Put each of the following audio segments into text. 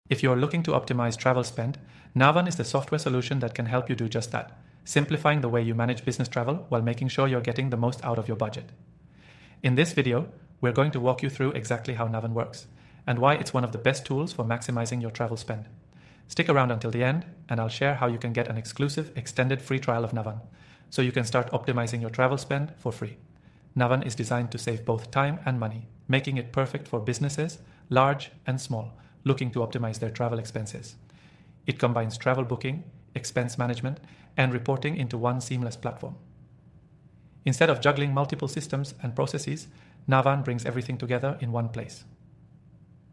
If you're looking to optimize travel spend, Navan is the software solution that can help you do just that, simplifying the way you manage business travel while making sure you're getting the most out of your budget. In this video, we're going to walk you through exactly how Navan works and why it's one of the best tools for maximizing your travel spend. Stick around until the end, and I'll share how you can get an exclusive extended free trial of Navan, so you can start optimizing your travel spend for free. Navan is designed to save both time and money, making it perfect for businesses, large and small, looking to optimize their travel expenses. It combines travel booking, expense management, and reporting into one seamless platform. Instead of juggling multiple systems and processes, Navan brings everything together in one place.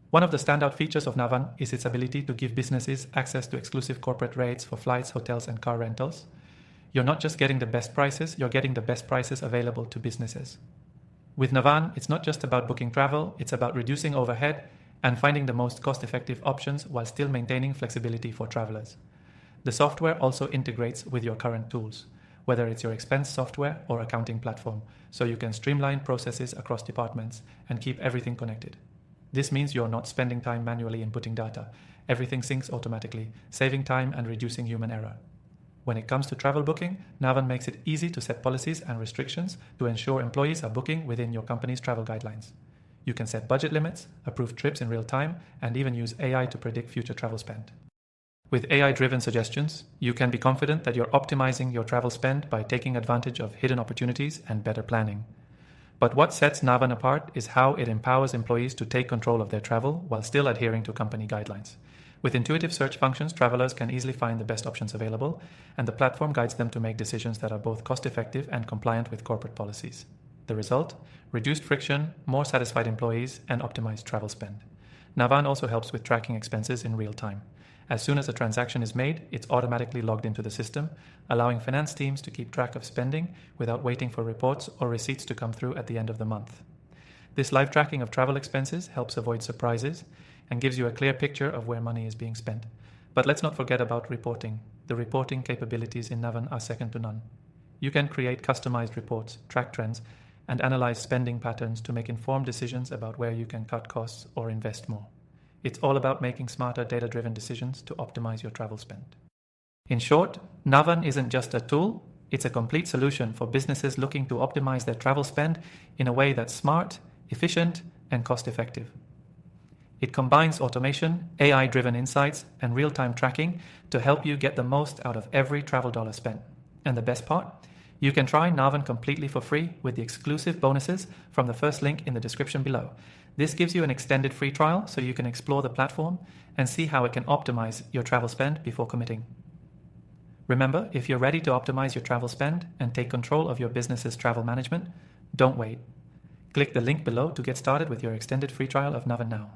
One of the standout features of Navan is its ability to give businesses access to exclusive corporate rates for flights, hotels, and car rentals. You're not just getting the best prices, you're getting the best prices available to businesses. With Navan, it's not just about booking travel, it's about reducing overhead and finding the most cost-effective options while still maintaining flexibility for travelers. The software also integrates with your current tools, whether it's your expense software or accounting platform, so you can streamline processes across departments and keep everything connected. This means you're not spending time manually inputting data. Everything syncs automatically, saving time and reducing human error. When it comes to travel booking, Navan makes it easy to set policies and restrictions to ensure employees are booking within your company's travel guidelines. You can set budget limits, approve trips in real time, and even use AI to predict future travel spend. With AI-driven suggestions, you can be confident that you're optimizing your travel spend by taking advantage of hidden opportunities and better planning. But what sets Navan apart is how it empowers employees to take control of their travel while still adhering to company guidelines. With intuitive search functions, travelers can easily find the best options available, and the platform guides them to make decisions that are both cost-effective and compliant with corporate policies. The result? Reduced friction, more satisfied employees, and optimized travel spend. Navan also helps with tracking expenses in real time. As soon as a transaction is made, it's automatically logged into the system, allowing finance teams to keep track of spending without waiting for reports or receipts to come through at the end of the month. This live tracking of travel expenses helps avoid surprises and gives you a clear picture of where money is being spent. But let's not forget about reporting. The reporting capabilities in Navan are second to none. You can create customized reports, track trends, and analyze spending patterns to make informed decisions about where you can cut costs or invest more. It's all about making smarter data-driven decisions to optimize your travel spend. In short, Navan isn't just a tool, it's a complete solution for businesses looking to optimize their travel spend in a way that's smart, efficient, and cost-effective. It combines automation, AI-driven insights, and real-time tracking to help you get the most out of every travel dollar spent. And the best part? You can try Navan completely for free with the exclusive bonuses from the first link in the description below. This gives you an extended free trial so you can explore the platform and see how it can optimize your travel spend before committing. Remember, if you're ready to optimize your travel spend and take control of your business's travel management, don't wait. Click the link below to get started with your extended free trial of Navan now.